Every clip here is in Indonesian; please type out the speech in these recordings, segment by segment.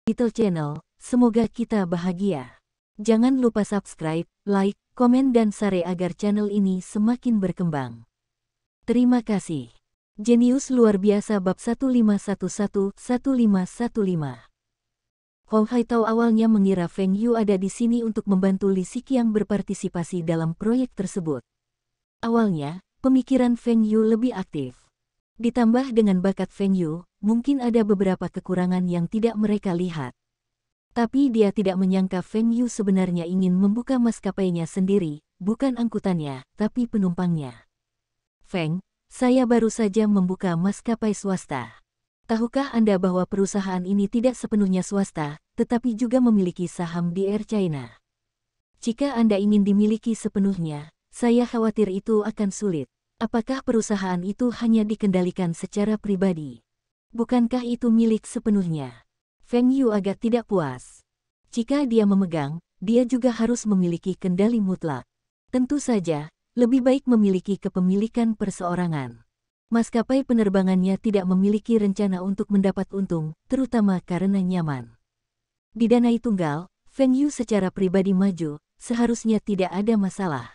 Little Channel, semoga kita bahagia. Jangan lupa subscribe, like, komen dan share agar channel ini semakin berkembang. Terima kasih. Jenius luar biasa bab 1511-1515. Hou Haitao awalnya mengira Feng Yu ada di sini untuk membantu Li Xiqiang berpartisipasi dalam proyek tersebut. Awalnya, pemikiran Feng Yu lebih aktif. Ditambah dengan bakat Feng Yu, mungkin ada beberapa kekurangan yang tidak mereka lihat. Tapi dia tidak menyangka Feng Yu sebenarnya ingin membuka maskapainya sendiri, bukan angkutannya, tapi penumpangnya. Feng, saya baru saja membuka maskapai swasta. Tahukah Anda bahwa perusahaan ini tidak sepenuhnya swasta, tetapi juga memiliki saham di Air China? Jika Anda ingin dimiliki sepenuhnya, saya khawatir itu akan sulit. Apakah perusahaan itu hanya dikendalikan secara pribadi? Bukankah itu milik sepenuhnya? Feng Yu agak tidak puas. Jika dia memegang, dia juga harus memiliki kendali mutlak. Tentu saja, lebih baik memiliki kepemilikan perseorangan. Maskapai penerbangannya tidak memiliki rencana untuk mendapat untung, terutama karena nyaman. Didanai tunggal, Feng Yu secara pribadi maju, seharusnya tidak ada masalah.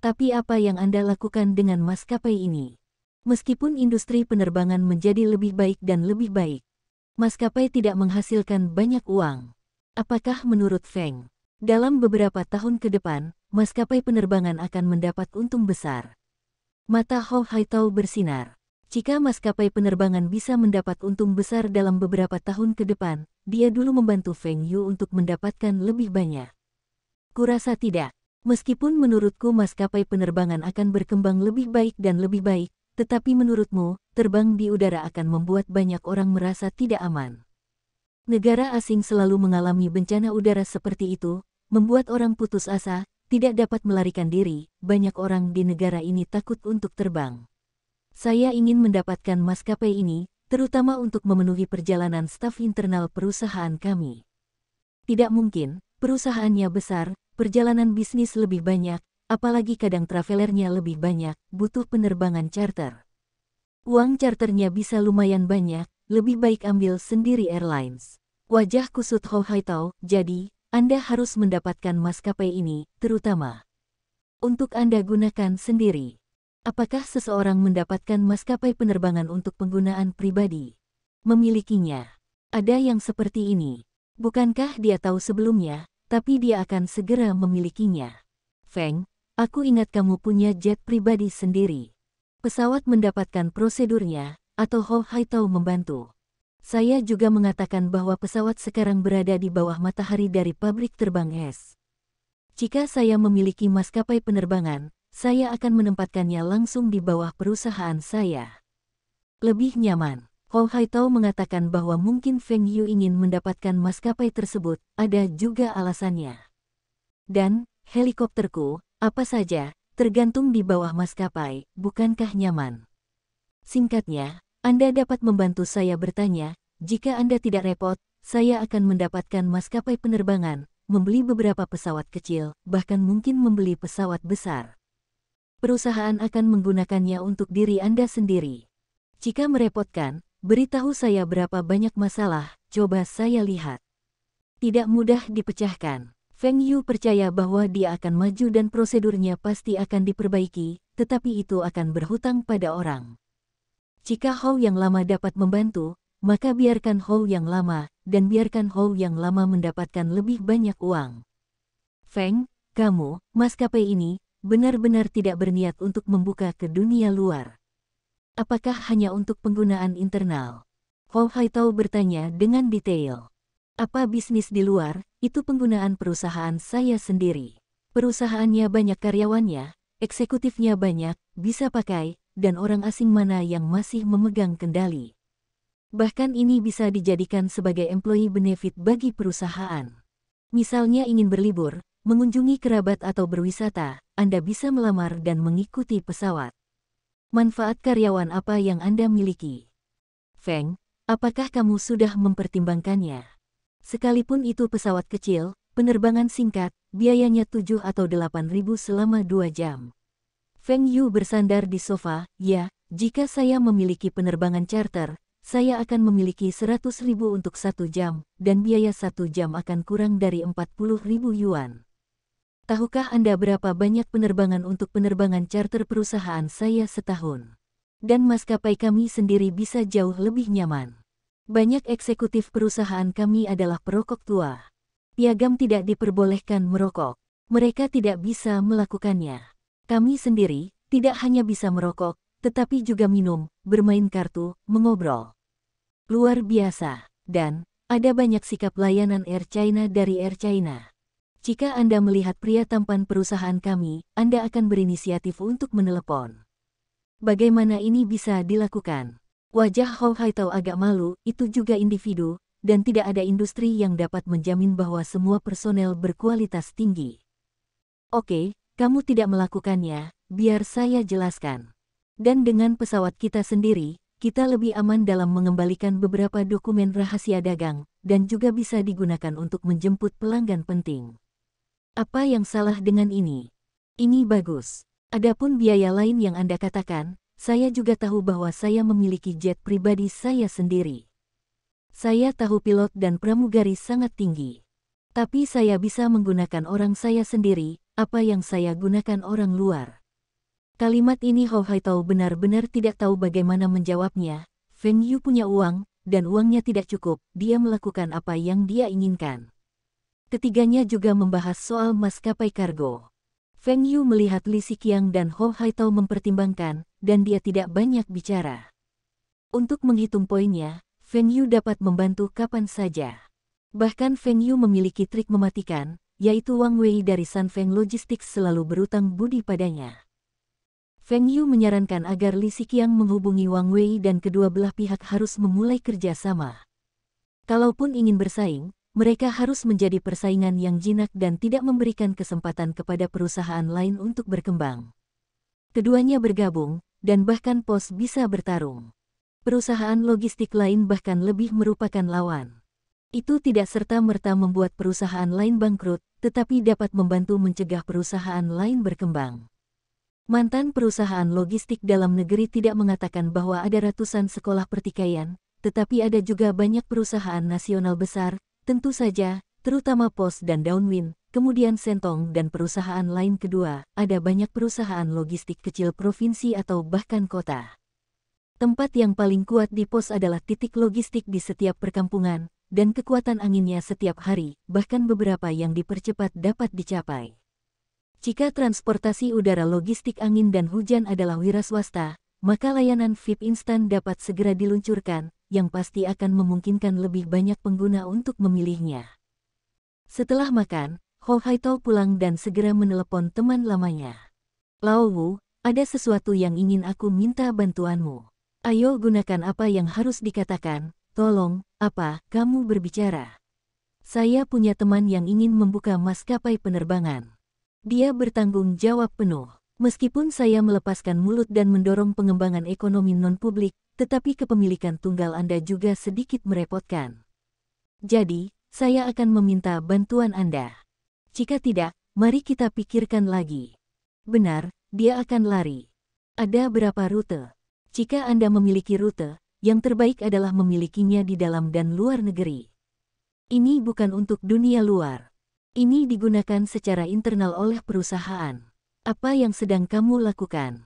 Tapi apa yang Anda lakukan dengan maskapai ini? Meskipun industri penerbangan menjadi lebih baik dan lebih baik, maskapai tidak menghasilkan banyak uang. Apakah menurut Feng, dalam beberapa tahun ke depan, maskapai penerbangan akan mendapat untung besar? Mata Hou Haitao bersinar. Jika maskapai penerbangan bisa mendapat untung besar dalam beberapa tahun ke depan, dia dulu membantu Feng Yu untuk mendapatkan lebih banyak. Kurasa tidak. Meskipun menurutku maskapai penerbangan akan berkembang lebih baik dan lebih baik, tetapi menurutmu, terbang di udara akan membuat banyak orang merasa tidak aman. Negara asing selalu mengalami bencana udara seperti itu, membuat orang putus asa, tidak dapat melarikan diri, banyak orang di negara ini takut untuk terbang. Saya ingin mendapatkan maskapai ini, terutama untuk memenuhi perjalanan staf internal perusahaan kami. Tidak mungkin, perusahaannya besar, perjalanan bisnis lebih banyak, apalagi kadang travelernya lebih banyak, butuh penerbangan charter. Uang charternya bisa lumayan banyak, lebih baik ambil sendiri airlines. Wajah kusut Hou Haitao, jadi, Anda harus mendapatkan maskapai ini, terutama untuk Anda gunakan sendiri. Apakah seseorang mendapatkan maskapai penerbangan untuk penggunaan pribadi? Memilikinya. Ada yang seperti ini. Bukankah dia tahu sebelumnya, tapi dia akan segera memilikinya. Feng, aku ingat kamu punya jet pribadi sendiri. Pesawat mendapatkan prosedurnya, atau Hou Haitao membantu. Saya juga mengatakan bahwa pesawat sekarang berada di bawah matahari dari pabrik terbang es. Jika saya memiliki maskapai penerbangan, saya akan menempatkannya langsung di bawah perusahaan saya. Lebih nyaman. Hou Haitao mengatakan bahwa mungkin Feng Yu ingin mendapatkan maskapai tersebut, ada juga alasannya. Dan, helikopterku, apa saja, tergantung di bawah maskapai, bukankah nyaman? Singkatnya, Anda dapat membantu saya bertanya, jika Anda tidak repot, saya akan mendapatkan maskapai penerbangan, membeli beberapa pesawat kecil, bahkan mungkin membeli pesawat besar. Perusahaan akan menggunakannya untuk diri Anda sendiri. Jika merepotkan, beritahu saya berapa banyak masalah, coba saya lihat. Tidak mudah dipecahkan. Feng Yu percaya bahwa dia akan maju dan prosedurnya pasti akan diperbaiki, tetapi itu akan berhutang pada orang. Jika Hou yang lama dapat membantu, maka biarkan Hou yang lama, dan biarkan Hou yang lama mendapatkan lebih banyak uang. Feng, kamu, maskapai ini, benar-benar tidak berniat untuk membuka ke dunia luar. Apakah hanya untuk penggunaan internal? Hou Haitao bertanya dengan detail. Apa bisnis di luar, itu penggunaan perusahaan saya sendiri. Perusahaannya banyak karyawannya, eksekutifnya banyak, bisa pakai, dan orang asing mana yang masih memegang kendali. Bahkan ini bisa dijadikan sebagai employee benefit bagi perusahaan. Misalnya ingin berlibur, mengunjungi kerabat atau berwisata, Anda bisa melamar dan mengikuti pesawat. Manfaat karyawan apa yang Anda miliki? Feng, apakah kamu sudah mempertimbangkannya? Sekalipun itu pesawat kecil, penerbangan singkat, biayanya 7 atau 8 ribu selama 2 jam. Feng Yu bersandar di sofa, ya, jika saya memiliki penerbangan charter, saya akan memiliki 100.000 untuk 1 jam, dan biaya 1 jam akan kurang dari 40.000 yuan. Tahukah Anda berapa banyak penerbangan untuk penerbangan charter perusahaan saya setahun? Dan maskapai kami sendiri bisa jauh lebih nyaman. Banyak eksekutif perusahaan kami adalah perokok tua. Piagam tidak diperbolehkan merokok. Mereka tidak bisa melakukannya. Kami sendiri tidak hanya bisa merokok, tetapi juga minum, bermain kartu, mengobrol. Luar biasa. Dan ada banyak sikap layanan Air China dari Air China. Jika Anda melihat pria tampan perusahaan kami, Anda akan berinisiatif untuk menelepon. Bagaimana ini bisa dilakukan? Wajah Hou Haitao agak malu, itu juga individu, dan tidak ada industri yang dapat menjamin bahwa semua personel berkualitas tinggi. Oke, kamu tidak melakukannya, biar saya jelaskan. Dan dengan pesawat kita sendiri, kita lebih aman dalam mengembalikan beberapa dokumen rahasia dagang, dan juga bisa digunakan untuk menjemput pelanggan penting. Apa yang salah dengan ini? Ini bagus. Adapun biaya lain yang Anda katakan, saya juga tahu bahwa saya memiliki jet pribadi saya sendiri. Saya tahu pilot dan pramugari sangat tinggi. Tapi saya bisa menggunakan orang saya sendiri, apa yang saya gunakan orang luar. Kalimat ini Hou Haitao benar-benar tidak tahu bagaimana menjawabnya. Feng Yu punya uang, dan uangnya tidak cukup, dia melakukan apa yang dia inginkan. Ketiganya juga membahas soal maskapai kargo. Feng Yu melihat Li Xiqiang dan Hou Haitao mempertimbangkan, dan dia tidak banyak bicara. Untuk menghitung poinnya, Feng Yu dapat membantu kapan saja. Bahkan Feng Yu memiliki trik mematikan, yaitu Wang Wei dari Sun Feng Logistics selalu berutang budi padanya. Feng Yu menyarankan agar Li Xiqiang menghubungi Wang Wei dan kedua belah pihak harus memulai kerja sama. Kalaupun ingin bersaing, mereka harus menjadi persaingan yang jinak dan tidak memberikan kesempatan kepada perusahaan lain untuk berkembang. Keduanya bergabung, dan bahkan pos bisa bertarung. Perusahaan logistik lain bahkan lebih merupakan lawan. Itu tidak serta-merta membuat perusahaan lain bangkrut, tetapi dapat membantu mencegah perusahaan lain berkembang. Mantan perusahaan logistik dalam negeri tidak mengatakan bahwa ada ratusan sekolah pertikaian, tetapi ada juga banyak perusahaan nasional besar, tentu saja, terutama Pos dan Downwind, kemudian Sentong dan perusahaan lain kedua, ada banyak perusahaan logistik kecil provinsi atau bahkan kota. Tempat yang paling kuat di Pos adalah titik logistik di setiap perkampungan, dan kekuatan anginnya setiap hari, bahkan beberapa yang dipercepat dapat dicapai. Jika transportasi udara logistik angin dan hujan adalah wira swasta, maka layanan VIP instan dapat segera diluncurkan, yang pasti akan memungkinkan lebih banyak pengguna untuk memilihnya. Setelah makan, Hou Haitao pulang dan segera menelepon teman lamanya. Lao Wu, ada sesuatu yang ingin aku minta bantuanmu. Ayo gunakan apa yang harus dikatakan, tolong, apa, kamu berbicara. Saya punya teman yang ingin membuka maskapai penerbangan. Dia bertanggung jawab penuh. Meskipun saya melepaskan mulut dan mendorong pengembangan ekonomi non-publik, tetapi kepemilikan tunggal Anda juga sedikit merepotkan. Jadi, saya akan meminta bantuan Anda. Jika tidak, mari kita pikirkan lagi. Benar, dia akan lari. Ada berapa rute? Jika Anda memiliki rute, yang terbaik adalah memilikinya di dalam dan luar negeri. Ini bukan untuk dunia luar. Ini digunakan secara internal oleh perusahaan. Apa yang sedang kamu lakukan?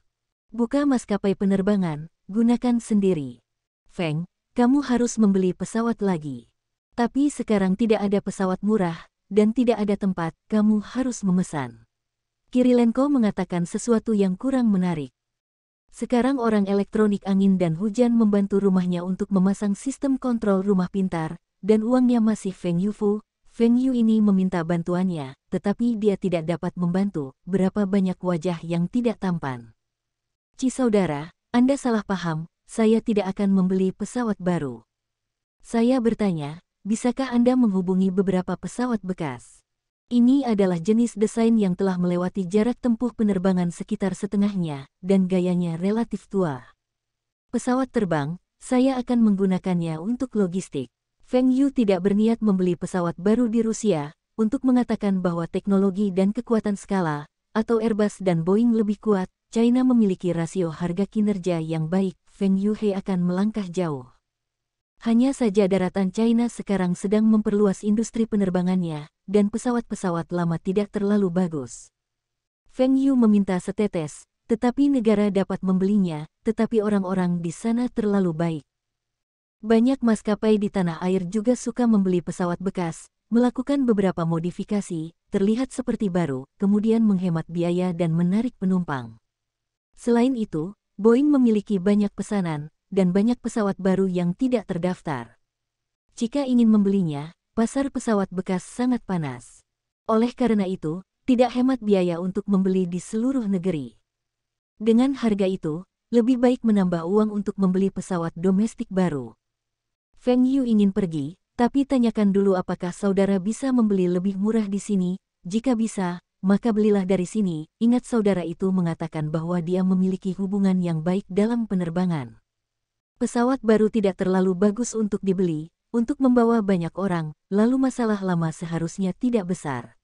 Buka maskapai penerbangan, gunakan sendiri. Feng, kamu harus membeli pesawat lagi. Tapi sekarang tidak ada pesawat murah, dan tidak ada tempat, kamu harus memesan. Kirilenko mengatakan sesuatu yang kurang menarik. Sekarang orang elektronik angin dan hujan membantu rumahnya untuk memasang sistem kontrol rumah pintar, dan uangnya masih Feng Yufu. Feng Yu ini meminta bantuannya, tetapi dia tidak dapat membantu. Berapa banyak wajah yang tidak tampan. Ci saudara, Anda salah paham, saya tidak akan membeli pesawat baru. Saya bertanya, bisakah Anda menghubungi beberapa pesawat bekas? Ini adalah jenis desain yang telah melewati jarak tempuh penerbangan sekitar setengahnya, dan gayanya relatif tua. Pesawat terbang, saya akan menggunakannya untuk logistik. Feng Yu tidak berniat membeli pesawat baru di Rusia, untuk mengatakan bahwa teknologi dan kekuatan skala, atau Airbus dan Boeing lebih kuat, China memiliki rasio harga kinerja yang baik, Feng Yuhe akan melangkah jauh. Hanya saja daratan China sekarang sedang memperluas industri penerbangannya, dan pesawat-pesawat lama tidak terlalu bagus. Feng Yu meminta setetes, tetapi negara dapat membelinya, tetapi orang-orang di sana terlalu baik. Banyak maskapai di tanah air juga suka membeli pesawat bekas, melakukan beberapa modifikasi, terlihat seperti baru, kemudian menghemat biaya dan menarik penumpang. Selain itu, Boeing memiliki banyak pesanan, dan banyak pesawat baru yang tidak terdaftar. Jika ingin membelinya, pasar pesawat bekas sangat panas. Oleh karena itu, tidak hemat biaya untuk membeli di seluruh negeri. Dengan harga itu, lebih baik menambah uang untuk membeli pesawat domestik baru. Feng Yu ingin pergi, tapi tanyakan dulu apakah saudara bisa membeli lebih murah di sini. Jika bisa, maka belilah dari sini. Ingat saudara itu mengatakan bahwa dia memiliki hubungan yang baik dalam penerbangan. Pesawat baru tidak terlalu bagus untuk dibeli, untuk membawa banyak orang, lalu masalah lama seharusnya tidak besar.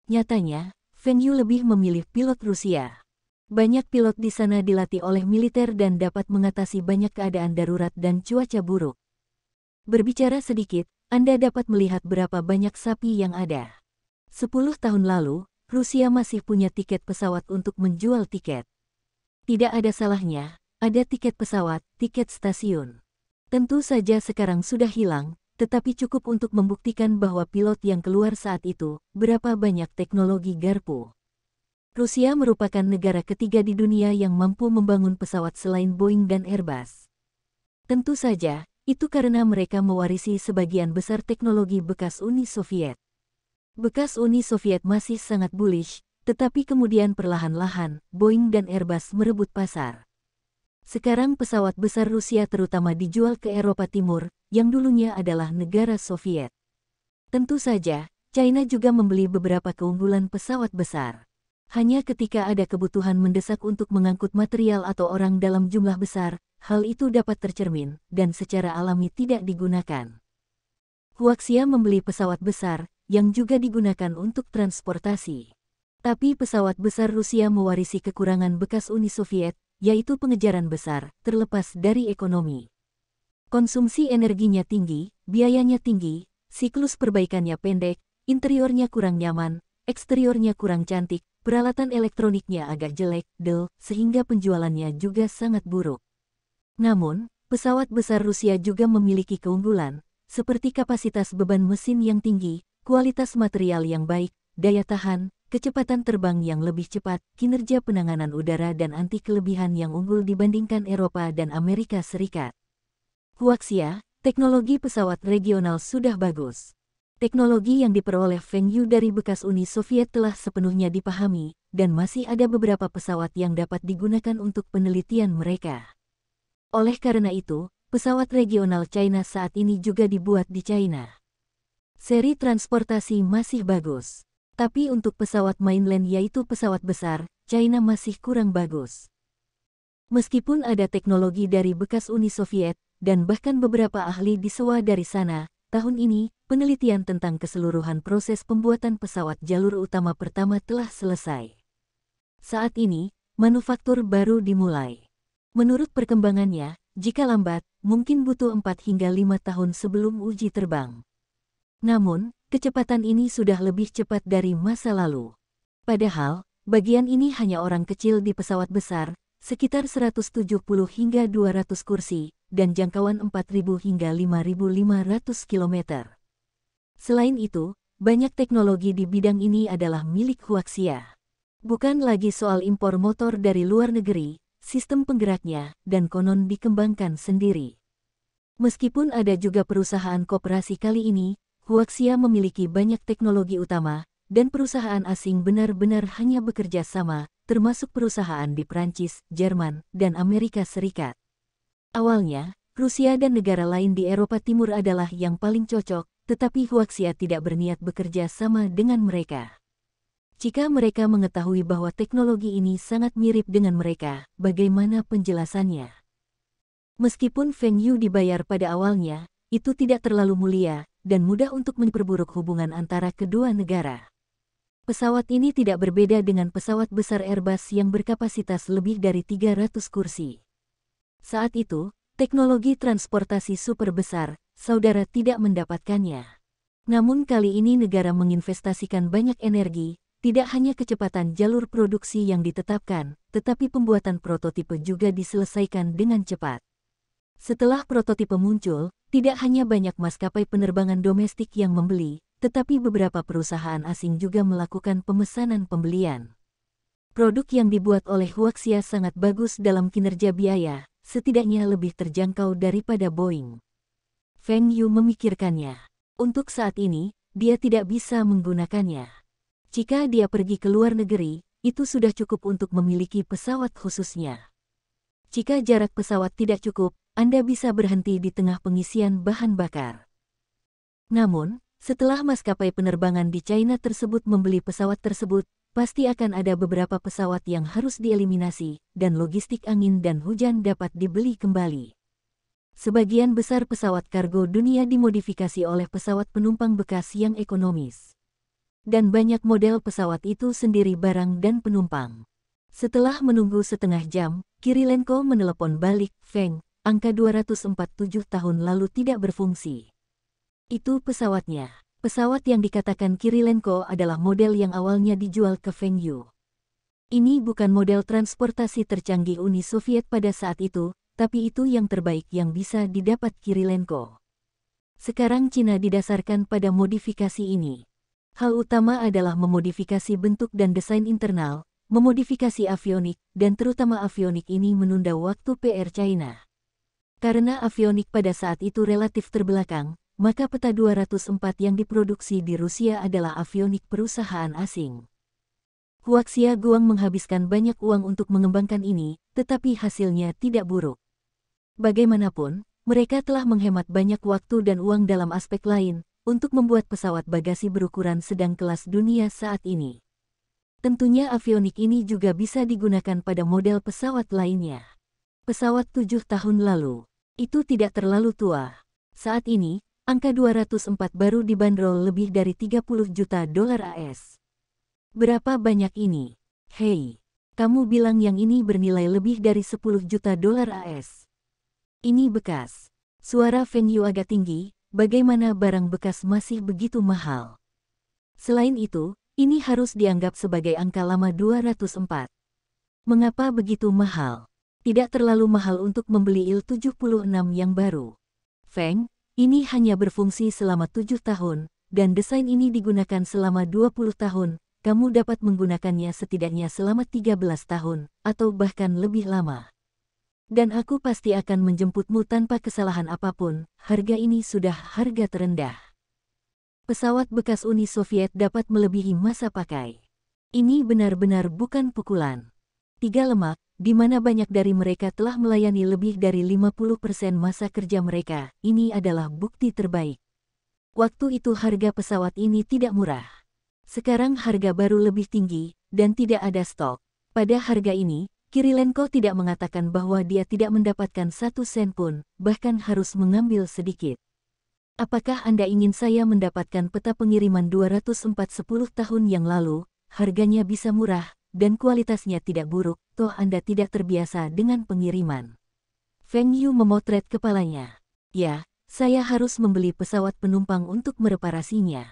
Nyatanya, Feng Yu lebih memilih pilot Rusia. Banyak pilot di sana dilatih oleh militer dan dapat mengatasi banyak keadaan darurat dan cuaca buruk. Berbicara sedikit, Anda dapat melihat berapa banyak sapi yang ada. 10 tahun lalu, Rusia masih punya tiket pesawat untuk menjual tiket. Tidak ada salahnya, ada tiket pesawat, tiket stasiun. Tentu saja sekarang sudah hilang, tetapi cukup untuk membuktikan bahwa pilot yang keluar saat itu, berapa banyak teknologi garpu. Rusia merupakan negara ketiga di dunia yang mampu membangun pesawat selain Boeing dan Airbus. Tentu saja, itu karena mereka mewarisi sebagian besar teknologi bekas Uni Soviet. Bekas Uni Soviet masih sangat bullish, tetapi kemudian perlahan-lahan, Boeing dan Airbus merebut pasar. Sekarang pesawat besar Rusia terutama dijual ke Eropa Timur, yang dulunya adalah negara Soviet. Tentu saja, China juga membeli beberapa keunggulan pesawat besar. Hanya ketika ada kebutuhan mendesak untuk mengangkut material atau orang dalam jumlah besar, hal itu dapat tercermin, dan secara alami tidak digunakan. Huaxia membeli pesawat besar, yang juga digunakan untuk transportasi. Tapi pesawat besar Rusia mewarisi kekurangan bekas Uni Soviet, yaitu pengejaran besar, terlepas dari ekonomi. Konsumsi energinya tinggi, biayanya tinggi, siklus perbaikannya pendek, interiornya kurang nyaman, eksteriornya kurang cantik, peralatan elektroniknya agak jelek, sehingga penjualannya juga sangat buruk. Namun, pesawat besar Rusia juga memiliki keunggulan, seperti kapasitas beban mesin yang tinggi, kualitas material yang baik, daya tahan, kecepatan terbang yang lebih cepat, kinerja penanganan udara dan anti kelebihan yang unggul dibandingkan Eropa dan Amerika Serikat. Huaxia, teknologi pesawat regional sudah bagus. Teknologi yang diperoleh Feng Yu dari bekas Uni Soviet telah sepenuhnya dipahami, dan masih ada beberapa pesawat yang dapat digunakan untuk penelitian mereka. Oleh karena itu, pesawat regional China saat ini juga dibuat di China. Seri transportasi masih bagus. Tapi untuk pesawat mainland yaitu pesawat besar, China masih kurang bagus. Meskipun ada teknologi dari bekas Uni Soviet, dan bahkan beberapa ahli disewa dari sana, tahun ini, penelitian tentang keseluruhan proses pembuatan pesawat jalur utama pertama telah selesai. Saat ini, manufaktur baru dimulai. Menurut perkembangannya, jika lambat, mungkin butuh 4 hingga 5 tahun sebelum uji terbang. Namun, kecepatan ini sudah lebih cepat dari masa lalu. Padahal, bagian ini hanya orang kecil di pesawat besar, sekitar 170 hingga 200 kursi, dan jangkauan 4.000 hingga 5.500 km. Selain itu, banyak teknologi di bidang ini adalah milik Huaxia. Bukan lagi soal impor motor dari luar negeri, sistem penggeraknya, dan konon dikembangkan sendiri. Meskipun ada juga perusahaan koperasi kali ini, Huaxia memiliki banyak teknologi utama, dan perusahaan asing benar-benar hanya bekerja sama, termasuk perusahaan di Prancis, Jerman, dan Amerika Serikat. Awalnya, Rusia dan negara lain di Eropa Timur adalah yang paling cocok, tetapi Huaxia tidak berniat bekerja sama dengan mereka. Jika mereka mengetahui bahwa teknologi ini sangat mirip dengan mereka, bagaimana penjelasannya? Meskipun Feng Yu dibayar pada awalnya, itu tidak terlalu mulia, dan mudah untuk memperburuk hubungan antara kedua negara. Pesawat ini tidak berbeda dengan pesawat besar Airbus yang berkapasitas lebih dari 300 kursi. Saat itu, Teknologi transportasi super besar, saudara tidak mendapatkannya. Namun kali ini negara menginvestasikan banyak energi, tidak hanya kecepatan jalur produksi yang ditetapkan, tetapi pembuatan prototipe juga diselesaikan dengan cepat. Setelah prototipe muncul, tidak hanya banyak maskapai penerbangan domestik yang membeli, tetapi beberapa perusahaan asing juga melakukan pemesanan pembelian. Produk yang dibuat oleh Huaxia sangat bagus dalam kinerja biaya, setidaknya lebih terjangkau daripada Boeing. Feng Yu memikirkannya. Untuk saat ini, dia tidak bisa menggunakannya. Jika dia pergi ke luar negeri, itu sudah cukup untuk memiliki pesawat khususnya. Jika jarak pesawat tidak cukup, Anda bisa berhenti di tengah pengisian bahan bakar. Namun, setelah maskapai penerbangan di China tersebut membeli pesawat tersebut, pasti akan ada beberapa pesawat yang harus dieliminasi, dan logistik angin dan hujan dapat dibeli kembali. Sebagian besar pesawat kargo dunia dimodifikasi oleh pesawat penumpang bekas yang ekonomis. Dan banyak model pesawat itu sendiri barang dan penumpang. Setelah menunggu setengah jam, Kirilenko menelepon balik, Feng, angka 247 tahun lalu tidak berfungsi. Itu pesawatnya. Pesawat yang dikatakan Kirilenko adalah model yang awalnya dijual ke Feng Yu. Ini bukan model transportasi tercanggih Uni Soviet pada saat itu, tapi itu yang terbaik yang bisa didapat Kirilenko. Sekarang Cina didasarkan pada modifikasi ini. Hal utama adalah memodifikasi bentuk dan desain internal, memodifikasi avionik, dan terutama avionik ini menunda waktu PR China. Karena avionik pada saat itu relatif terbelakang, maka peta 204 yang diproduksi di Rusia adalah avionik perusahaan asing. Huaxia Guang menghabiskan banyak uang untuk mengembangkan ini, tetapi hasilnya tidak buruk. Bagaimanapun, mereka telah menghemat banyak waktu dan uang dalam aspek lain, untuk membuat pesawat bagasi berukuran sedang kelas dunia saat ini. Tentunya avionik ini juga bisa digunakan pada model pesawat lainnya. Pesawat 7 tahun lalu, itu tidak terlalu tua. Saat ini, angka 204 baru dibanderol lebih dari 30 juta dolar AS. Berapa banyak ini? Hei, kamu bilang yang ini bernilai lebih dari 10 juta dolar AS. Ini bekas. Suara Feng Yu agak tinggi, bagaimana barang bekas masih begitu mahal? Selain itu, ini harus dianggap sebagai angka lama 204. Mengapa begitu mahal? Tidak terlalu mahal untuk membeli Il-76 yang baru. Feng, ini hanya berfungsi selama 7 tahun, dan desain ini digunakan selama 20 tahun, kamu dapat menggunakannya setidaknya selama 13 tahun, atau bahkan lebih lama. Dan aku pasti akan menjemputmu tanpa kesalahan apapun, harga ini sudah harga terendah. Pesawat bekas Uni Soviet dapat melebihi masa pakai. Ini benar-benar bukan pukulan. 3 lemak, di mana banyak dari mereka telah melayani lebih dari 50% masa kerja mereka, ini adalah bukti terbaik. Waktu itu harga pesawat ini tidak murah. Sekarang harga baru lebih tinggi, dan tidak ada stok. Pada harga ini, Kirilenko tidak mengatakan bahwa dia tidak mendapatkan 1 sen pun, bahkan harus mengambil sedikit. Apakah Anda ingin saya mendapatkan peta pengiriman 204 10 tahun yang lalu, harganya bisa murah, dan kualitasnya tidak buruk, toh Anda tidak terbiasa dengan pengiriman. Feng Yu memotret kepalanya. Ya, saya harus membeli pesawat penumpang untuk mereparasinya.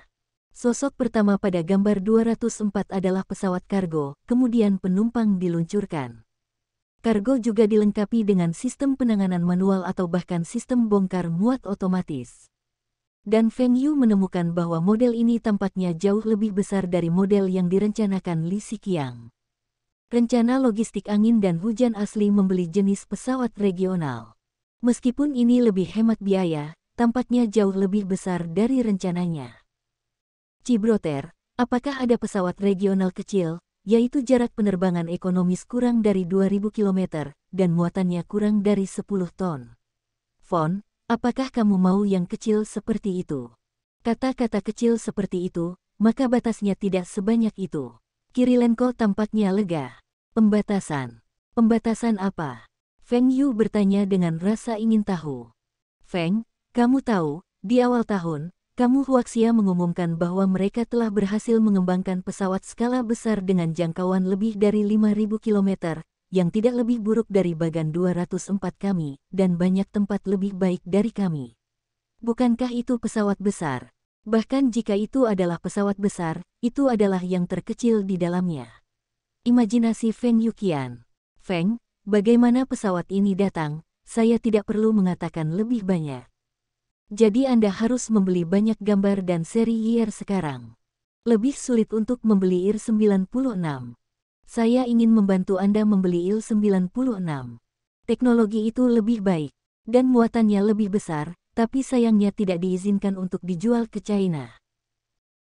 Sosok pertama pada gambar 204 adalah pesawat kargo, kemudian penumpang diluncurkan. Kargo juga dilengkapi dengan sistem penanganan manual atau bahkan sistem bongkar muat otomatis. Dan Feng Yu menemukan bahwa model ini tampaknya jauh lebih besar dari model yang direncanakan Li Xiqiang. Rencana logistik angin dan hujan asli membeli jenis pesawat regional. Meskipun ini lebih hemat biaya, tampaknya jauh lebih besar dari rencananya. Cibroter, apakah ada pesawat regional kecil, yaitu jarak penerbangan ekonomis kurang dari 2000 km, dan muatannya kurang dari 10 ton? Fon, apakah kamu mau yang kecil seperti itu? Kata-kata kecil seperti itu, maka batasnya tidak sebanyak itu. Kirilenko tampaknya lega. Pembatasan. Pembatasan apa? Feng Yu bertanya dengan rasa ingin tahu. Feng, kamu tahu, di awal tahun, kamu Huaxia mengumumkan bahwa mereka telah berhasil mengembangkan pesawat skala besar dengan jangkauan lebih dari 5.000 km, yang tidak lebih buruk dari Bagan 204 kami, dan banyak tempat lebih baik dari kami. Bukankah itu pesawat besar? Bahkan jika itu adalah pesawat besar, itu adalah yang terkecil di dalamnya. Imajinasi Feng Yuqian. Feng, bagaimana pesawat ini datang? Saya tidak perlu mengatakan lebih banyak. Jadi Anda harus membeli banyak gambar dan seri YR sekarang. Lebih sulit untuk membeli IR-96. Saya ingin membantu Anda membeli IL-96. Teknologi itu lebih baik, dan muatannya lebih besar, tapi sayangnya tidak diizinkan untuk dijual ke China.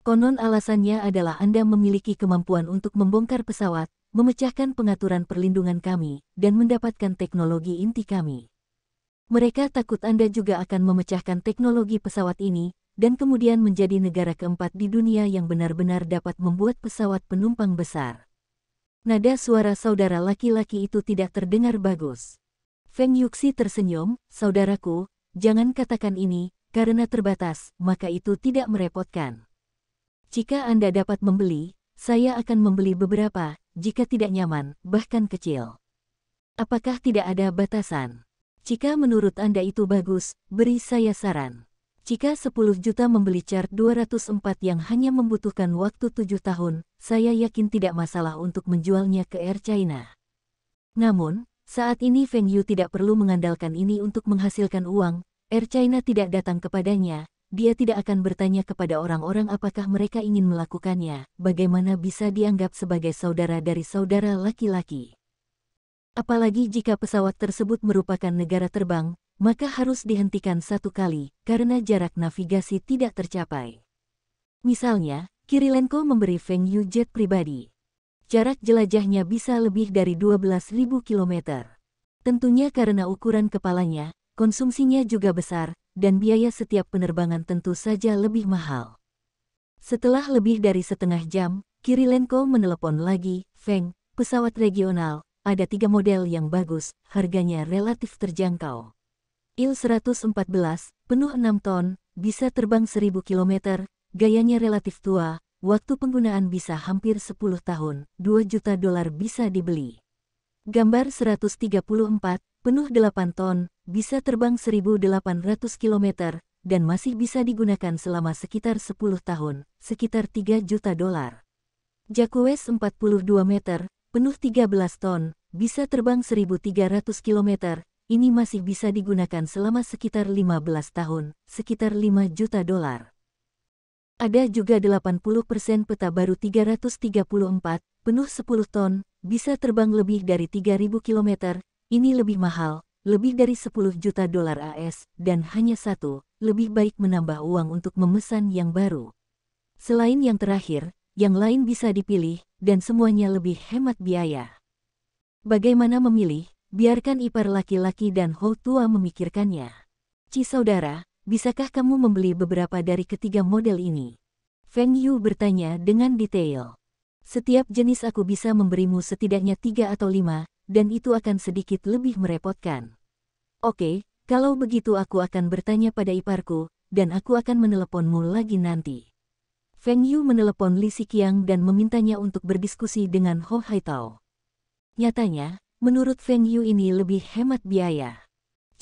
Konon alasannya adalah Anda memiliki kemampuan untuk membongkar pesawat, memecahkan pengaturan perlindungan kami, dan mendapatkan teknologi inti kami. Mereka takut Anda juga akan memecahkan teknologi pesawat ini, dan kemudian menjadi negara keempat di dunia yang benar-benar dapat membuat pesawat penumpang besar. Nada suara saudara laki-laki itu tidak terdengar bagus. Feng Yuxi tersenyum, saudaraku, jangan katakan ini, karena terbatas, maka itu tidak merepotkan. Jika Anda dapat membeli, saya akan membeli beberapa, jika tidak nyaman, bahkan kecil. Apakah tidak ada batasan? Jika menurut Anda itu bagus, beri saya saran. Jika 10 juta membeli Chart 204 yang hanya membutuhkan waktu 7 tahun, saya yakin tidak masalah untuk menjualnya ke Air China. Namun, saat ini Feng Yu tidak perlu mengandalkan ini untuk menghasilkan uang, Air China tidak datang kepadanya, dia tidak akan bertanya kepada orang-orang apakah mereka ingin melakukannya, bagaimana bisa dianggap sebagai saudara dari saudara laki-laki. Apalagi jika pesawat tersebut merupakan negara terbang, maka harus dihentikan satu kali, karena jarak navigasi tidak tercapai. Misalnya, Kirilenko memberi Feng Yu jet pribadi. Jarak jelajahnya bisa lebih dari 12.000 km. Tentunya karena ukuran kepalanya, konsumsinya juga besar, dan biaya setiap penerbangan tentu saja lebih mahal. Setelah lebih dari setengah jam, Kirilenko menelepon lagi, Feng, pesawat regional, ada 3 model yang bagus, harganya relatif terjangkau. IL-114, penuh 6 ton, bisa terbang 1000 km, gayanya relatif tua, waktu penggunaan bisa hampir 10 tahun, $2 juta bisa dibeli. Gambar 134, penuh 8 ton, bisa terbang 1800 km, dan masih bisa digunakan selama sekitar 10 tahun, sekitar $3 juta. Jacques 42 meter, penuh 13 ton, bisa terbang 1300 km, ini masih bisa digunakan selama sekitar 15 tahun, sekitar $5 juta. Ada juga 80% peta baru 334, penuh 10 ton, bisa terbang lebih dari 3000 km, ini lebih mahal, lebih dari $10 juta AS, dan hanya satu, lebih baik menambah uang untuk memesan yang baru. Selain yang terakhir, yang lain bisa dipilih, dan semuanya lebih hemat biaya. Bagaimana memilih? Biarkan ipar laki-laki dan Ho tua memikirkannya. Ci saudara, bisakah kamu membeli beberapa dari ketiga model ini? Feng Yu bertanya dengan detail. Setiap jenis aku bisa memberimu setidaknya 3 atau 5, dan itu akan sedikit lebih merepotkan. Oke, kalau begitu aku akan bertanya pada iparku, dan aku akan meneleponmu lagi nanti. Feng Yu menelepon Li Xiqiang dan memintanya untuk berdiskusi dengan Ho Haitao. Nyatanya, menurut Feng Yu ini lebih hemat biaya.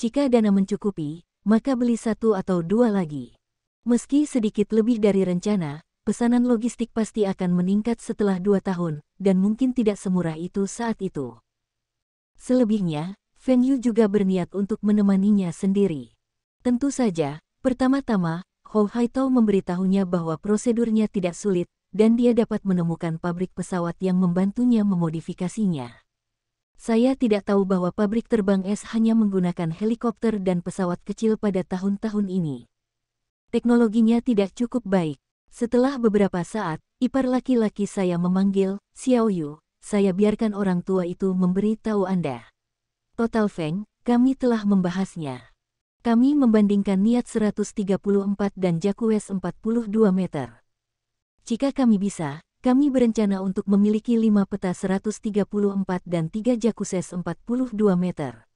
Jika dana mencukupi, maka beli 1 atau 2 lagi. Meski sedikit lebih dari rencana, pesanan logistik pasti akan meningkat setelah 2 tahun, dan mungkin tidak semurah itu saat itu. Selebihnya, Feng Yu juga berniat untuk menemaninya sendiri. Tentu saja, pertama-tama, Ho Haitao memberitahunya bahwa prosedurnya tidak sulit, dan dia dapat menemukan pabrik pesawat yang membantunya memodifikasinya. Saya tidak tahu bahwa pabrik terbang es hanya menggunakan helikopter dan pesawat kecil pada tahun-tahun ini. Teknologinya tidak cukup baik. Setelah beberapa saat, ipar laki-laki saya memanggil, Xiao Yu, saya biarkan orang tua itu memberi tahu Anda. Total Feng, kami telah membahasnya. Kami membandingkan Niat 134 dan Jacques 42 meter. Jika kami bisa, kami berencana untuk memiliki 5 peta 134 dan 3 Jacques 42 meter.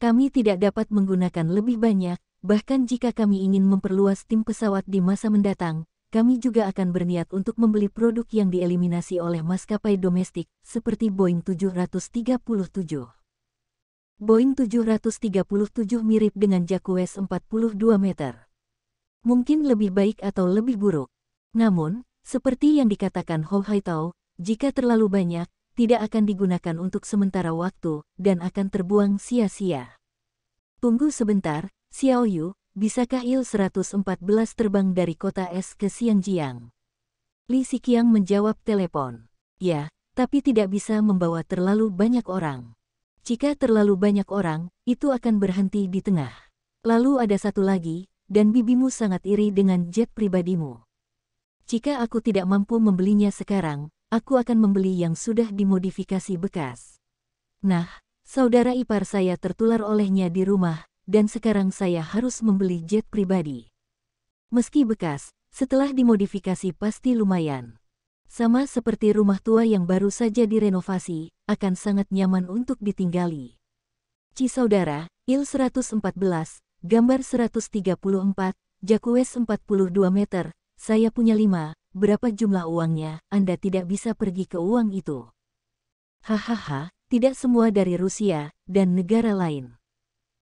Kami tidak dapat menggunakan lebih banyak, bahkan jika kami ingin memperluas tim pesawat di masa mendatang, kami juga akan berniat untuk membeli produk yang dieliminasi oleh maskapai domestik, seperti Boeing 737. Boeing 737 mirip dengan Jacques 42 meter. Mungkin lebih baik atau lebih buruk. Namun, seperti yang dikatakan Hou Haitao, jika terlalu banyak, tidak akan digunakan untuk sementara waktu, dan akan terbuang sia-sia. Tunggu sebentar, Xiao Yu, bisakah Il-114 terbang dari kota es ke Xiangjiang? Li Xiqiang menjawab telepon. Ya, tapi tidak bisa membawa terlalu banyak orang. Jika terlalu banyak orang, itu akan berhenti di tengah. Lalu ada satu lagi, dan bibimu sangat iri dengan jet pribadimu. Jika aku tidak mampu membelinya sekarang, aku akan membeli yang sudah dimodifikasi bekas. Nah, saudara ipar saya tertular olehnya di rumah, dan sekarang saya harus membeli jet pribadi. Meski bekas, setelah dimodifikasi pasti lumayan. Sama seperti rumah tua yang baru saja direnovasi, akan sangat nyaman untuk ditinggali. Saudara, Il-114, gambar 134, Jacques 42 meter, saya punya 5, berapa jumlah uangnya, Anda tidak bisa pergi ke uang itu. Hahaha, tidak semua dari Rusia, dan negara lain.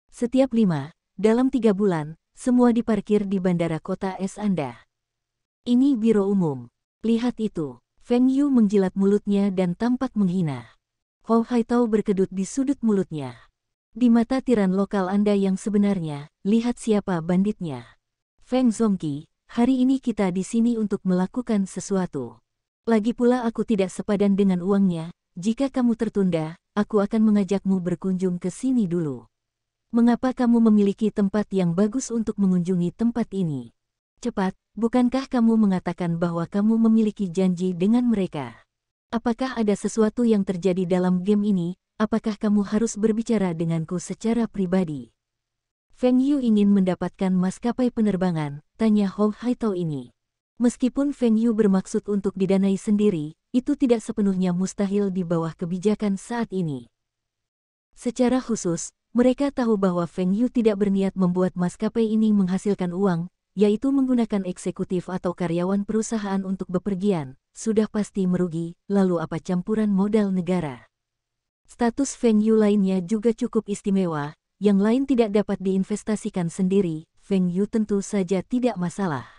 Setiap 5, dalam 3 bulan, semua diparkir di bandara kota es Anda. Ini biro umum. Lihat itu, Feng Yu menjilat mulutnya dan tampak menghina. Hou Haitao berkedut di sudut mulutnya. Di mata tiran lokal Anda yang sebenarnya, lihat siapa banditnya. Feng Zongqi, hari ini kita di sini untuk melakukan sesuatu. Lagi pula aku tidak sepadan dengan uangnya, jika kamu tertunda, aku akan mengajakmu berkunjung ke sini dulu. Mengapa kamu memiliki tempat yang bagus untuk mengunjungi tempat ini? Cepat, bukankah kamu mengatakan bahwa kamu memiliki janji dengan mereka? Apakah ada sesuatu yang terjadi dalam game ini? Apakah kamu harus berbicara denganku secara pribadi? Feng Yu ingin mendapatkan maskapai penerbangan, tanya Hou Haitao ini. Meskipun Feng Yu bermaksud untuk didanai sendiri, itu tidak sepenuhnya mustahil di bawah kebijakan saat ini. Secara khusus, mereka tahu bahwa Feng Yu tidak berniat membuat maskapai ini menghasilkan uang, yaitu menggunakan eksekutif atau karyawan perusahaan untuk bepergian, sudah pasti merugi, lalu apa campuran modal negara. Status Feng Yu lainnya juga cukup istimewa, yang lain tidak dapat diinvestasikan sendiri, Feng Yu tentu saja tidak masalah.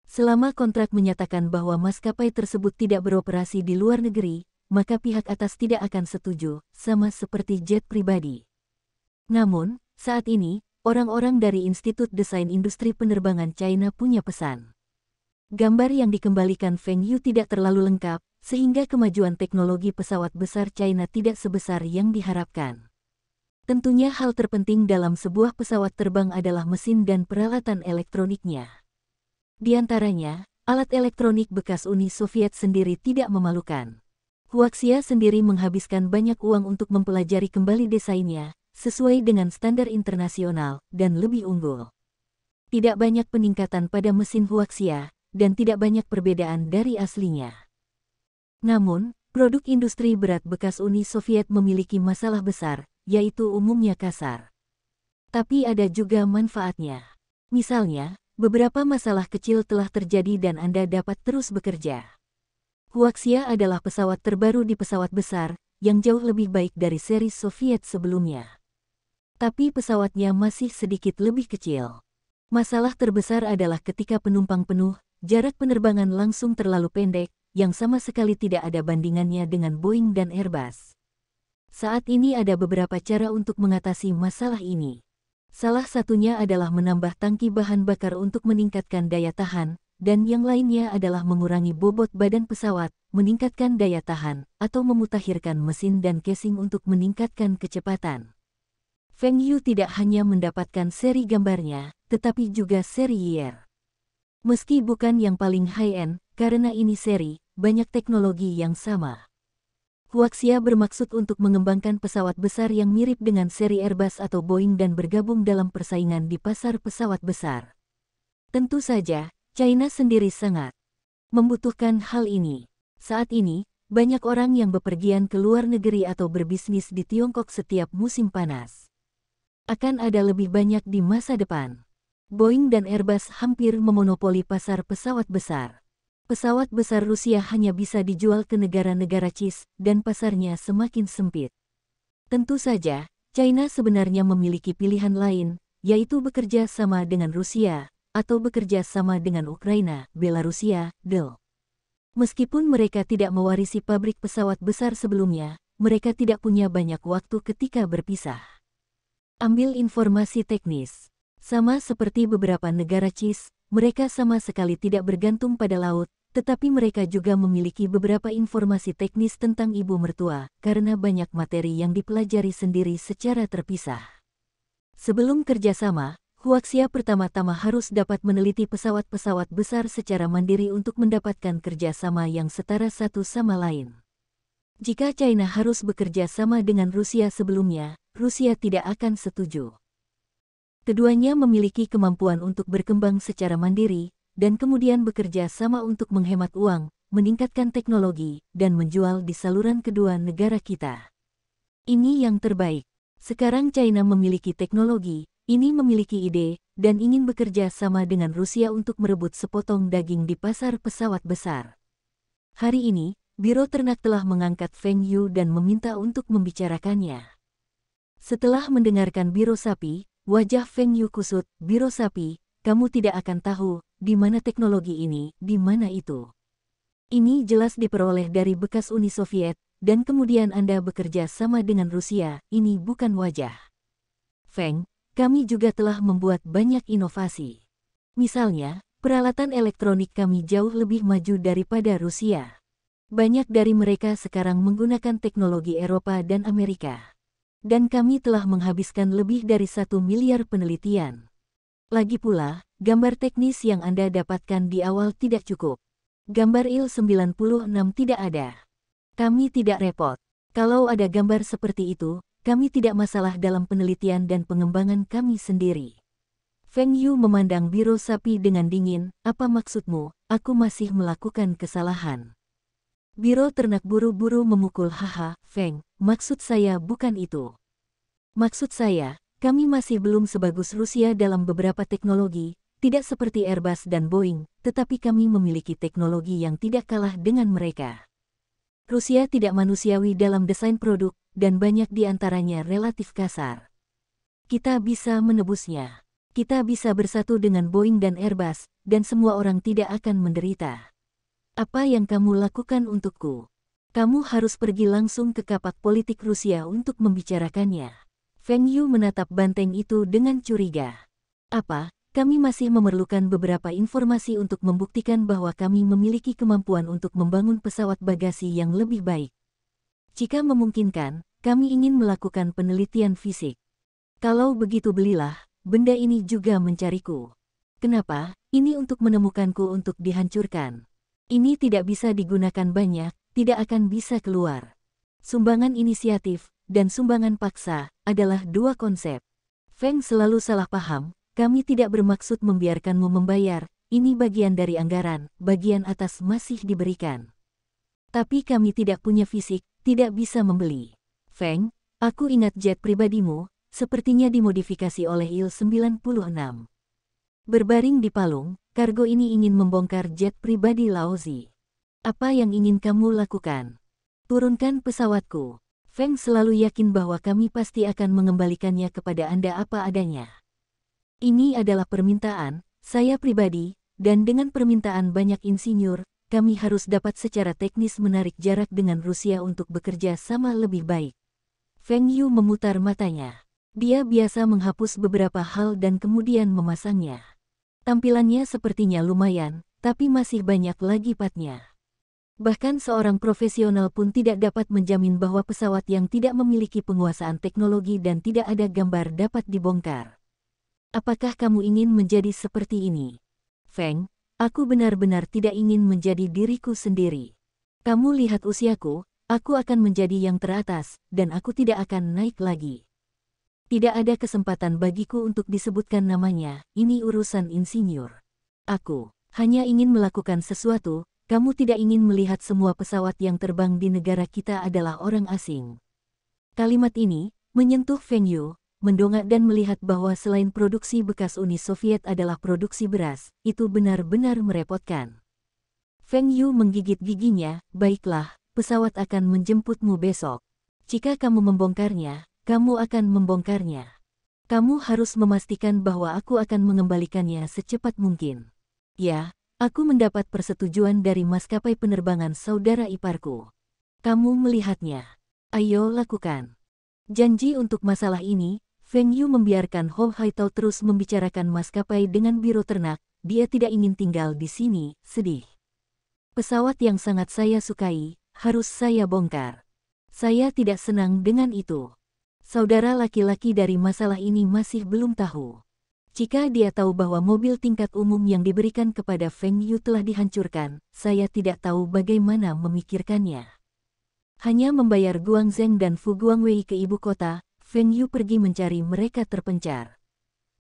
Selama kontrak menyatakan bahwa maskapai tersebut tidak beroperasi di luar negeri, maka pihak atas tidak akan setuju, sama seperti jet pribadi. Namun, saat ini, orang-orang dari Institut Desain Industri Penerbangan China punya pesan. Gambar yang dikembalikan Feng Yu tidak terlalu lengkap, sehingga kemajuan teknologi pesawat besar China tidak sebesar yang diharapkan. Tentunya hal terpenting dalam sebuah pesawat terbang adalah mesin dan peralatan elektroniknya. Di antaranya, alat elektronik bekas Uni Soviet sendiri tidak memalukan. Huaxia sendiri menghabiskan banyak uang untuk mempelajari kembali desainnya, sesuai dengan standar internasional, dan lebih unggul. Tidak banyak peningkatan pada mesin Huaxia, dan tidak banyak perbedaan dari aslinya. Namun, produk industri berat bekas Uni Soviet memiliki masalah besar, yaitu umumnya kasar. Tapi ada juga manfaatnya. Misalnya, beberapa masalah kecil telah terjadi dan Anda dapat terus bekerja. Huaxia adalah pesawat terbaru di pesawat besar, yang jauh lebih baik dari seri Soviet sebelumnya. Tapi pesawatnya masih sedikit lebih kecil. Masalah terbesar adalah ketika penumpang penuh, jarak penerbangan langsung terlalu pendek, yang sama sekali tidak ada bandingannya dengan Boeing dan Airbus. Saat ini ada beberapa cara untuk mengatasi masalah ini. Salah satunya adalah menambah tangki bahan bakar untuk meningkatkan daya tahan, dan yang lainnya adalah mengurangi bobot badan pesawat, meningkatkan daya tahan, atau memutakhirkan mesin dan casing untuk meningkatkan kecepatan. Feng Yu tidak hanya mendapatkan seri gambarnya, tetapi juga seri year. Meski bukan yang paling high-end, karena ini seri, banyak teknologi yang sama. Huaxia bermaksud untuk mengembangkan pesawat besar yang mirip dengan seri Airbus atau Boeing dan bergabung dalam persaingan di pasar pesawat besar. Tentu saja, China sendiri sangat membutuhkan hal ini. Saat ini, banyak orang yang bepergian ke luar negeri atau berbisnis di Tiongkok setiap musim panas. Akan ada lebih banyak di masa depan. Boeing dan Airbus hampir memonopoli pasar pesawat besar. Pesawat besar Rusia hanya bisa dijual ke negara-negara CIS dan pasarnya semakin sempit. Tentu saja, China sebenarnya memiliki pilihan lain, yaitu bekerja sama dengan Rusia, atau bekerja sama dengan Ukraina, Belarusia, DEL. Meskipun mereka tidak mewarisi pabrik pesawat besar sebelumnya, mereka tidak punya banyak waktu ketika berpisah. Ambil informasi teknis. Sama seperti beberapa negara CIS, mereka sama sekali tidak bergantung pada laut, tetapi mereka juga memiliki beberapa informasi teknis tentang ibu mertua, karena banyak materi yang dipelajari sendiri secara terpisah. Sebelum kerjasama, Huaxia pertama-tama harus dapat meneliti pesawat-pesawat besar secara mandiri untuk mendapatkan kerjasama yang setara satu sama lain. Jika China harus bekerja sama dengan Rusia sebelumnya, Rusia tidak akan setuju. Keduanya memiliki kemampuan untuk berkembang secara mandiri, dan kemudian bekerja sama untuk menghemat uang, meningkatkan teknologi, dan menjual di saluran kedua negara kita. Ini yang terbaik. Sekarang China memiliki teknologi, ini memiliki ide, dan ingin bekerja sama dengan Rusia untuk merebut sepotong daging di pasar pesawat besar. Hari ini, Biro Ternak telah mengangkat Feng Yu dan meminta untuk membicarakannya. Setelah mendengarkan Biro Sapi, wajah Feng Yu kusut. Biro Sapi, kamu tidak akan tahu, di mana teknologi ini, di mana itu. Ini jelas diperoleh dari bekas Uni Soviet, dan kemudian Anda bekerja sama dengan Rusia, ini bukan wajah. Feng, kami juga telah membuat banyak inovasi. Misalnya, peralatan elektronik kami jauh lebih maju daripada Rusia. Banyak dari mereka sekarang menggunakan teknologi Eropa dan Amerika. Dan kami telah menghabiskan lebih dari 1 miliar penelitian. Lagi pula, gambar teknis yang Anda dapatkan di awal tidak cukup. Gambar IL-96 tidak ada. Kami tidak repot. Kalau ada gambar seperti itu, kami tidak masalah dalam penelitian dan pengembangan kami sendiri. Feng Yu memandang Biro Sapi dengan dingin, apa maksudmu, aku masih melakukan kesalahan. Biro Ternak buru-buru memukul haha, Feng, maksud saya bukan itu. Maksud saya, kami masih belum sebagus Rusia dalam beberapa teknologi, tidak seperti Airbus dan Boeing, tetapi kami memiliki teknologi yang tidak kalah dengan mereka. Rusia tidak manusiawi dalam desain produk, dan banyak di antaranya relatif kasar. Kita bisa menebusnya. Kita bisa bersatu dengan Boeing dan Airbus, dan semua orang tidak akan menderita. Apa yang kamu lakukan untukku? Kamu harus pergi langsung ke kapak politik Rusia untuk membicarakannya. Feng Yu menatap banteng itu dengan curiga. Apa? Kami masih memerlukan beberapa informasi untuk membuktikan bahwa kami memiliki kemampuan untuk membangun pesawat bagasi yang lebih baik. Jika memungkinkan, kami ingin melakukan penelitian fisik. Kalau begitu belilah, benda ini juga mencariku. Kenapa? Ini untuk menemukanku untuk dihancurkan. Ini tidak bisa digunakan banyak, tidak akan bisa keluar. Sumbangan inisiatif dan sumbangan paksa adalah dua konsep. Feng selalu salah paham, kami tidak bermaksud membiarkanmu membayar, ini bagian dari anggaran, bagian atas masih diberikan. Tapi kami tidak punya fisik, tidak bisa membeli. Feng, aku ingat jet pribadimu, sepertinya dimodifikasi oleh IL-96. Berbaring di palung, kargo ini ingin membongkar jet pribadi Laozi. Apa yang ingin kamu lakukan? Turunkan pesawatku. Feng selalu yakin bahwa kami pasti akan mengembalikannya kepada Anda apa adanya. Ini adalah permintaan, saya pribadi, dan dengan permintaan banyak insinyur, kami harus dapat secara teknis menarik jarak dengan Rusia untuk bekerja sama lebih baik. Feng Yu memutar matanya. Dia biasa menghapus beberapa hal dan kemudian memasangnya. Tampilannya sepertinya lumayan, tapi masih banyak lagi patnya. Bahkan seorang profesional pun tidak dapat menjamin bahwa pesawat yang tidak memiliki penguasaan teknologi dan tidak ada gambar dapat dibongkar. Apakah kamu ingin menjadi seperti ini? Feng, aku benar-benar tidak ingin menjadi diriku sendiri. Kamu lihat usiaku, aku akan menjadi yang teratas, dan aku tidak akan naik lagi. Tidak ada kesempatan bagiku untuk disebutkan namanya, ini urusan insinyur. Aku hanya ingin melakukan sesuatu, kamu tidak ingin melihat semua pesawat yang terbang di negara kita adalah orang asing. Kalimat ini menyentuh Feng Yu, mendongak dan melihat bahwa selain produksi bekas Uni Soviet adalah produksi beras, itu benar-benar merepotkan. Feng Yu menggigit giginya, baiklah, pesawat akan menjemputmu besok. Jika kamu membongkarnya, kamu akan membongkarnya. Kamu harus memastikan bahwa aku akan mengembalikannya secepat mungkin. Ya, aku mendapat persetujuan dari maskapai penerbangan saudara iparku. Kamu melihatnya. Ayo lakukan. Janji untuk masalah ini, Feng Yu membiarkan Ho Haitao terus membicarakan maskapai dengan biro ternak. Dia tidak ingin tinggal di sini, sedih. Pesawat yang sangat saya sukai, harus saya bongkar. Saya tidak senang dengan itu. Saudara laki-laki dari masalah ini masih belum tahu. Jika dia tahu bahwa mobil tingkat umum yang diberikan kepada Feng Yu telah dihancurkan, saya tidak tahu bagaimana memikirkannya. Hanya membayar Guang Zheng dan Fu Guangwei ke ibu kota, Feng Yu pergi mencari mereka terpencar.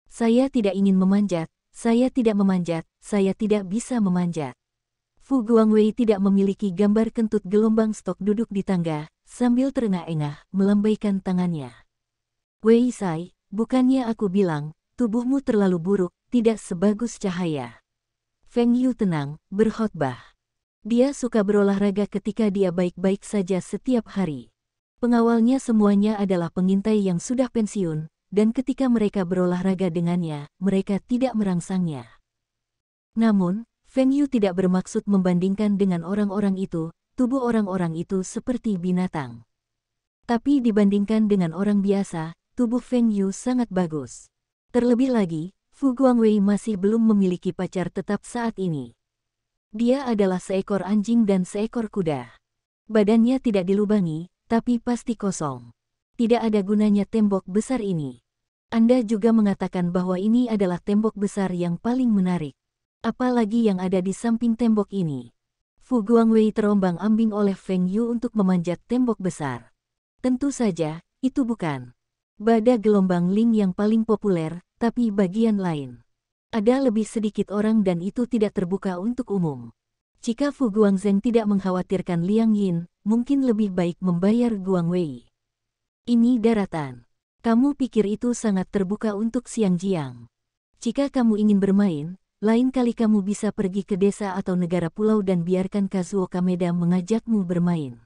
Saya tidak ingin memanjat, saya tidak memanjat, saya tidak bisa memanjat. Fu Guangwei tidak memiliki gambar kentut gelombang stok duduk di tangga, sambil terengah-engah, melambaikan tangannya. Wei Sai, bukannya aku bilang, tubuhmu terlalu buruk, tidak sebagus cahaya. Feng Yu tenang, berkhotbah. Dia suka berolahraga ketika dia baik-baik saja setiap hari. Pengawalnya semuanya adalah pengintai yang sudah pensiun, dan ketika mereka berolahraga dengannya, mereka tidak merangsangnya. Namun, Feng Yu tidak bermaksud membandingkan dengan orang-orang itu. Tubuh orang-orang itu seperti binatang. Tapi dibandingkan dengan orang biasa, tubuh Feng Yu sangat bagus. Terlebih lagi, Fu Guangwei masih belum memiliki pacar tetap saat ini. Dia adalah seekor anjing dan seekor kuda. Badannya tidak dilubangi, tapi pasti kosong. Tidak ada gunanya tembok besar ini. Anda juga mengatakan bahwa ini adalah tembok besar yang paling menarik. Apalagi yang ada di samping tembok ini. Fu Guangwei terombang-ambing oleh Feng Yu untuk memanjat tembok besar. Tentu saja, itu bukan badak gelombang Ling yang paling populer, tapi bagian lain. Ada lebih sedikit orang dan itu tidak terbuka untuk umum. Jika Fu Guangzheng tidak mengkhawatirkan Liang Yin, mungkin lebih baik membayar Guangwei. Ini daratan. Kamu pikir itu sangat terbuka untuk Xiangjiang. Jika kamu ingin bermain, lain kali kamu bisa pergi ke desa atau negara pulau dan biarkan Kazuo Kameda mengajakmu bermain.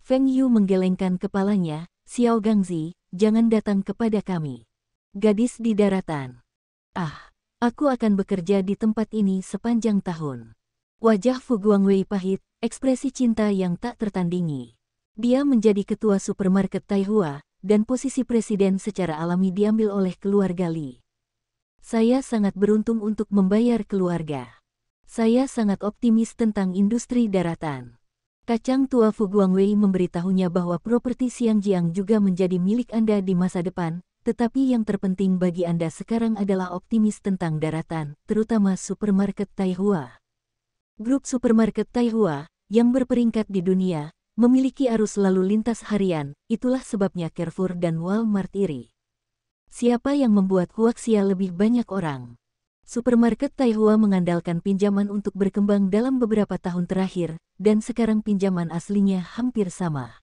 Feng Yu menggelengkan kepalanya, Xiao Gangzi, jangan datang kepada kami. Gadis di daratan. Ah, aku akan bekerja di tempat ini sepanjang tahun. Wajah Fu Guangwei pahit, ekspresi cinta yang tak tertandingi. Dia menjadi ketua supermarket Taihua, dan posisi presiden secara alami diambil oleh keluarga Li. Saya sangat beruntung untuk membayar keluarga. Saya sangat optimis tentang industri daratan. Kacang tua Fu Guangwei memberitahunya bahwa properti Xiangjiang juga menjadi milik Anda di masa depan, tetapi yang terpenting bagi Anda sekarang adalah optimis tentang daratan, terutama supermarket Taihua. Grup supermarket Taihua, yang berperingkat di dunia, memiliki arus lalu lintas harian, itulah sebabnya Carrefour dan Walmart iri. Siapa yang membuat Huaxia lebih banyak orang? Supermarket Taihua mengandalkan pinjaman untuk berkembang dalam beberapa tahun terakhir, dan sekarang pinjaman aslinya hampir sama.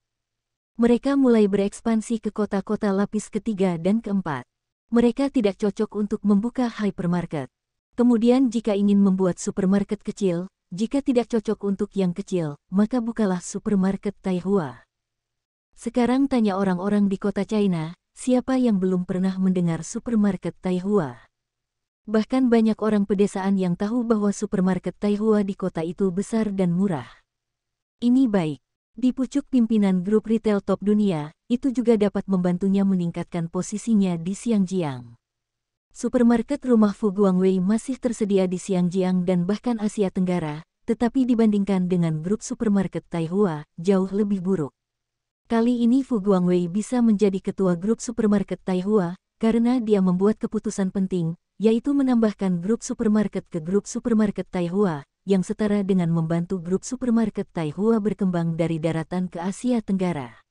Mereka mulai berekspansi ke kota-kota lapis ketiga dan keempat. Mereka tidak cocok untuk membuka hypermarket. Kemudian jika ingin membuat supermarket kecil, jika tidak cocok untuk yang kecil, maka bukalah supermarket Taihua. Sekarang tanya orang-orang di kota China, siapa yang belum pernah mendengar supermarket Taihua? Bahkan banyak orang pedesaan yang tahu bahwa supermarket Taihua di kota itu besar dan murah. Ini baik. Di pucuk pimpinan grup retail top dunia, itu juga dapat membantunya meningkatkan posisinya di Xiangjiang. Supermarket rumah Fu Guangwei masih tersedia di Xiangjiang dan bahkan Asia Tenggara, tetapi dibandingkan dengan grup supermarket Taihua, jauh lebih buruk. Kali ini Fu Guangwei bisa menjadi ketua grup supermarket Taihua, karena dia membuat keputusan penting, yaitu menambahkan grup supermarket ke grup supermarket Taihua, yang setara dengan membantu grup supermarket Taihua berkembang dari daratan ke Asia Tenggara.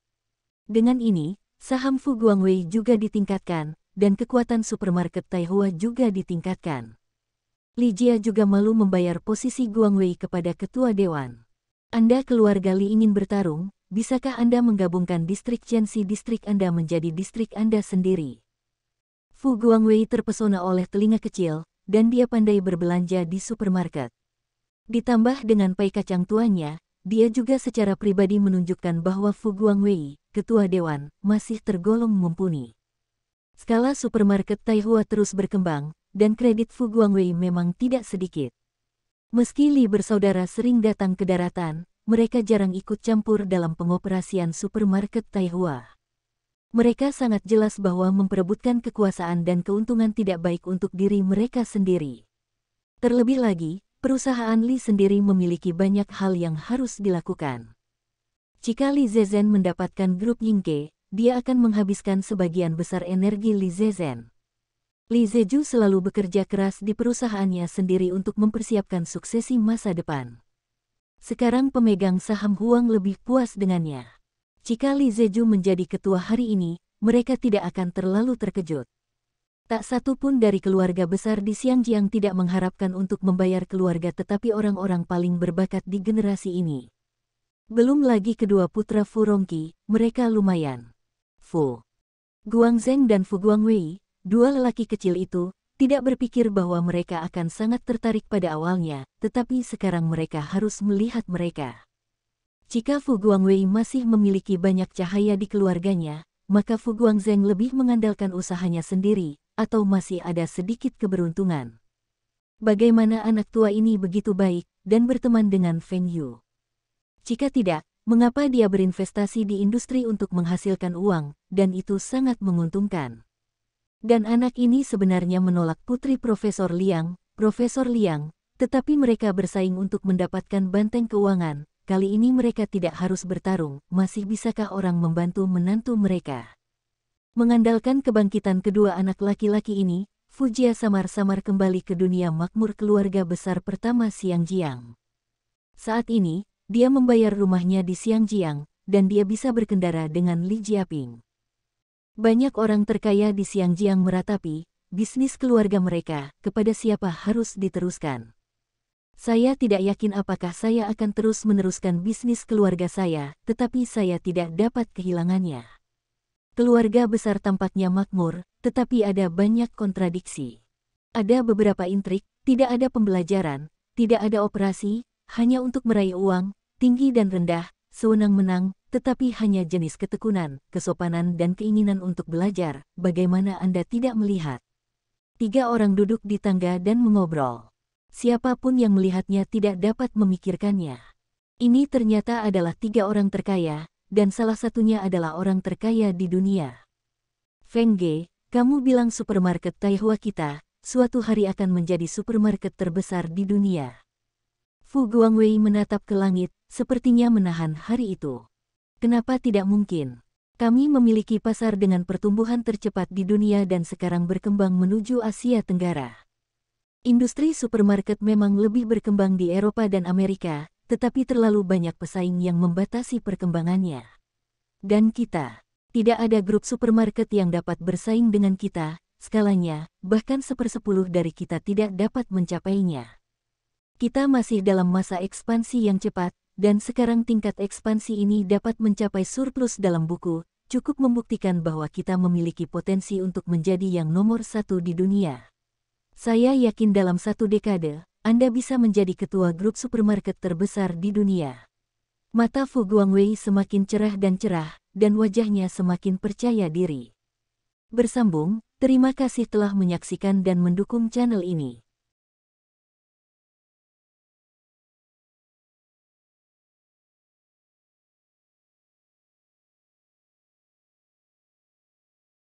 Dengan ini, saham Fu Guangwei juga ditingkatkan, dan kekuatan supermarket Taihua juga ditingkatkan. Li Jia juga malu membayar posisi Guangwei kepada ketua dewan. Anda keluarga Li ingin bertarung, bisakah Anda menggabungkan distrik Qianxi distrik Anda menjadi distrik Anda sendiri? Fu Guangwei terpesona oleh telinga kecil, dan dia pandai berbelanja di supermarket. Ditambah dengan pai kacang tuanya, dia juga secara pribadi menunjukkan bahwa Fu Guangwei, ketua dewan, masih tergolong mumpuni. Skala supermarket Taihua terus berkembang, dan kredit Fu Guangwei memang tidak sedikit. Meski Li bersaudara sering datang ke daratan, mereka jarang ikut campur dalam pengoperasian supermarket Taihua. Mereka sangat jelas bahwa memperebutkan kekuasaan dan keuntungan tidak baik untuk diri mereka sendiri. Terlebih lagi, perusahaan Li sendiri memiliki banyak hal yang harus dilakukan. Jika Li Zezhen mendapatkan grup Yingke, dia akan menghabiskan sebagian besar energi Li Zezhen. Li Zeju selalu bekerja keras di perusahaannya sendiri untuk mempersiapkan suksesi masa depan. Sekarang pemegang saham Huang lebih puas dengannya. Jika Li Zeju menjadi ketua hari ini, mereka tidak akan terlalu terkejut. Tak satu pun dari keluarga besar di Xiangjiang tidak mengharapkan untuk membayar keluarga tetapi orang-orang paling berbakat di generasi ini. Belum lagi kedua putra Fu Rongqi, mereka lumayan. Fu Guangzheng dan Fu Guangwei, dua lelaki kecil itu, tidak berpikir bahwa mereka akan sangat tertarik pada awalnya, tetapi sekarang mereka harus melihat mereka. Jika Fu Guangwei masih memiliki banyak cahaya di keluarganya, maka Fu Guangzheng lebih mengandalkan usahanya sendiri, atau masih ada sedikit keberuntungan. Bagaimana anak tua ini begitu baik, dan berteman dengan Feng Yu? Jika tidak, mengapa dia berinvestasi di industri untuk menghasilkan uang, dan itu sangat menguntungkan? Dan anak ini sebenarnya menolak putri Profesor Liang, tetapi mereka bersaing untuk mendapatkan banteng keuangan. Kali ini mereka tidak harus bertarung, masih bisakah orang membantu menantu mereka? Mengandalkan kebangkitan kedua anak laki-laki ini, Fu Jia samar-samar kembali ke dunia makmur keluarga besar pertama Xiangjiang. Saat ini, dia membayar rumahnya di Xiangjiang, dan dia bisa berkendara dengan Li Jiaping. Banyak orang terkaya di Xiangjiang meratapi, bisnis keluarga mereka, kepada siapa harus diteruskan. Saya tidak yakin apakah saya akan terus meneruskan bisnis keluarga saya, tetapi saya tidak dapat kehilangannya. Keluarga besar tampaknya makmur, tetapi ada banyak kontradiksi. Ada beberapa intrik, tidak ada pembelajaran, tidak ada operasi, hanya untuk meraih uang, tinggi dan rendah, sewenang-wenang, tetapi hanya jenis ketekunan, kesopanan dan keinginan untuk belajar. Bagaimana Anda tidak melihat? 3 orang duduk di tangga dan mengobrol. Siapapun yang melihatnya tidak dapat memikirkannya. Ini ternyata adalah 3 orang terkaya, dan salah satunya adalah orang terkaya di dunia. Feng Ge, kamu bilang supermarket Taihua kita, suatu hari akan menjadi supermarket terbesar di dunia. Fu Guangwei menatap ke langit, sepertinya menahan hari itu. Kenapa tidak mungkin? Kami memiliki pasar dengan pertumbuhan tercepat di dunia dan sekarang berkembang menuju Asia Tenggara. Industri supermarket memang lebih berkembang di Eropa dan Amerika, tetapi terlalu banyak pesaing yang membatasi perkembangannya. Dan kita, tidak ada grup supermarket yang dapat bersaing dengan kita, skalanya, bahkan 1/10 dari kita tidak dapat mencapainya. Kita masih dalam masa ekspansi yang cepat, dan sekarang tingkat ekspansi ini dapat mencapai surplus dalam buku, cukup membuktikan bahwa kita memiliki potensi untuk menjadi yang nomor 1 di dunia. Saya yakin dalam 1 dekade, Anda bisa menjadi ketua grup supermarket terbesar di dunia. Mata Fu Guangwei semakin cerah, dan wajahnya semakin percaya diri. Bersambung, terima kasih telah menyaksikan dan mendukung channel ini.